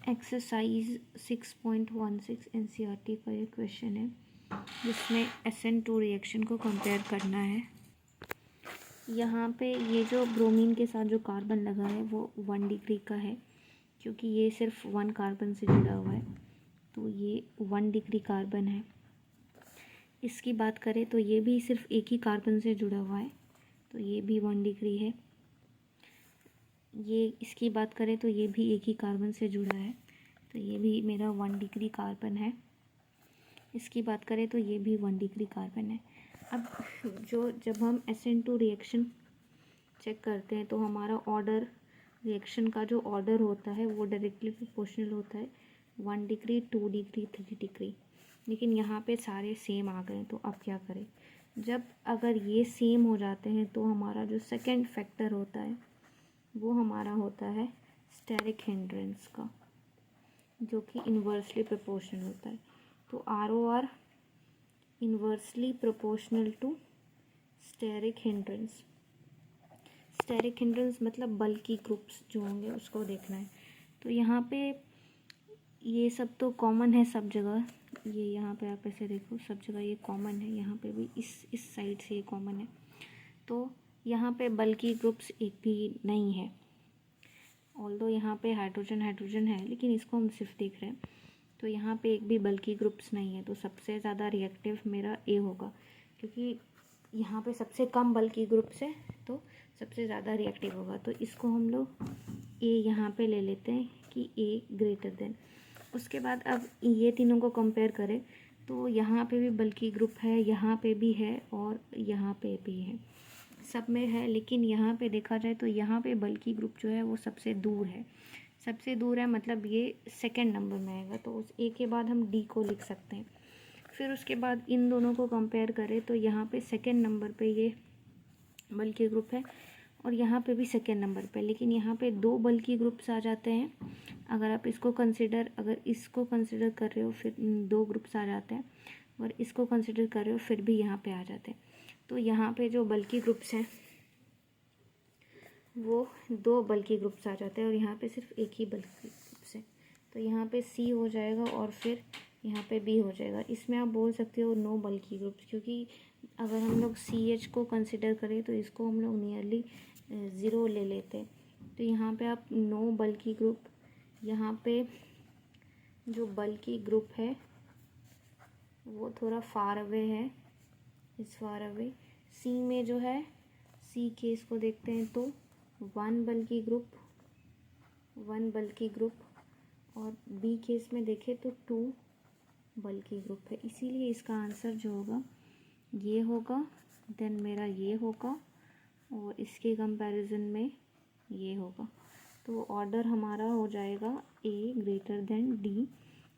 Exercise 6.16 NCERT का ये question है जिसमें SN2 रिएक्शन को कंपेयर करना है। यहाँ पे ये जो ब्रोमीन के साथ जो कार्बन लगा है वो 1 डिग्री का है, क्योंकि ये सिर्फ 1 कार्बन से जुड़ा हुआ है, तो ये 1 डिग्री कार्बन है। इसकी बात करें तो ये भी सिर्फ एक ही कार्बन से जुड़ा हुआ है, तो ये भी 1 डिग्री है। ये इसकी बात करें तो ये भी एक ही कार्बन से जुड़ा है, तो ये भी मेरा 1 डिग्री कार्बन है। इसकी बात करें तो ये भी 1 डिग्री कार्बन है। अब जब हम SN2 रिएक्शन चेक करते हैं तो हमारा ऑर्डर, रिएक्शन का जो ऑर्डर होता है वो डायरेक्टली प्रोपोर्शनल होता है 1 डिग्री, 2 डिग्री, 3 डिग्री। लेकिन यहाँ पे सारे सेम आ गए, तो अब क्या करें? जब अगर ये सेम हो जाते हैं तो हमारा जो सेकंड फैक्टर होता है वो हमारा होता है स्टेरिक हिंड्रेंस का, जो कि इन्वर्सली प्रोपोर्शनल होता है। तो ROR inversely proportional to steric hindrance. Steric hindrance मतलब बल्की ग्रुप्स जो होंगे उसको देखना है। तो यहाँ पे ये सब तो कॉमन है सब जगह, ये यहाँ पे आप ऐसे देखो सब जगह ये कॉमन है, यहाँ पे भी इस साइड से ये कॉमन है। तो यहाँ पे बल्की ग्रुप्स एक भी नहीं है, ऑल्दो यहाँ पे हाइड्रोजन है, लेकिन इसको हम सिर्फ देख रहे हैं। तो यहाँ पे एक भी बल्की ग्रुप्स नहीं है, तो सबसे ज़्यादा रिएक्टिव मेरा A होगा, क्योंकि यहाँ पे सबसे कम बल्की ग्रुप्स है तो सबसे ज़्यादा रिएक्टिव होगा। तो इसको हम लोग A यहाँ पे ले लेते हैं कि A ग्रेटर देन। उसके बाद अब ये तीनों को कंपेयर करें तो यहाँ पे भी बल्की ग्रुप है, यहाँ पे भी है और यहाँ पे भी है, सब में है। लेकिन यहाँ पे देखा जाए तो यहाँ पे बल्की ग्रुप जो है वो सबसे दूर है, मतलब ये सेकंड नंबर में आएगा। तो उस A के बाद हम D को लिख सकते हैं। फिर उसके बाद इन दोनों को कंपेयर करें तो यहाँ पे सेकंड नंबर पे ये बल्की ग्रुप है और यहाँ पे भी सेकंड नंबर पे, लेकिन यहाँ पे 2 बल्की ग्रुप्स आ जाते हैं। अगर आप इसको कंसिडर कर रहे हो फिर 2 ग्रुप्स आ जाते हैं, और इसको कंसिडर कर रहे हो फिर भी यहाँ पे आ जाते हैं। तो यहाँ पे जो बल्की ग्रुप्स हैं वो 2 बल्की ग्रुप्स आ जाते हैं और यहाँ पे सिर्फ एक ही बल्की ग्रुप्स है। तो यहाँ पे C हो जाएगा और फिर यहाँ पे B हो जाएगा। इसमें आप बोल सकते हो नो बल्की ग्रुप्स, क्योंकि अगर हम लोग CH को कंसिडर करें तो इसको हम लोग नियरली 0 ले लेते हैं। तो यहाँ पे आप नो बल्की ग्रुप, यहाँ पे जो बल्की ग्रुप है वो थोड़ा फार अवे है, इस फार अवे। C में जो है C केस को देखते हैं तो 1 बल्की ग्रुप और B केस में देखें तो 2 बल्की ग्रुप है। इसीलिए इसका आंसर जो होगा ये होगा, देन मेरा ये होगा और इसके कंपैरिजन में ये होगा। तो ऑर्डर हमारा हो जाएगा A greater than D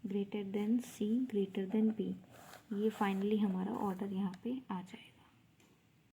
greater than C greater than B। ये फाइनली हमारा ऑर्डर यहाँ पे आ जाएगा।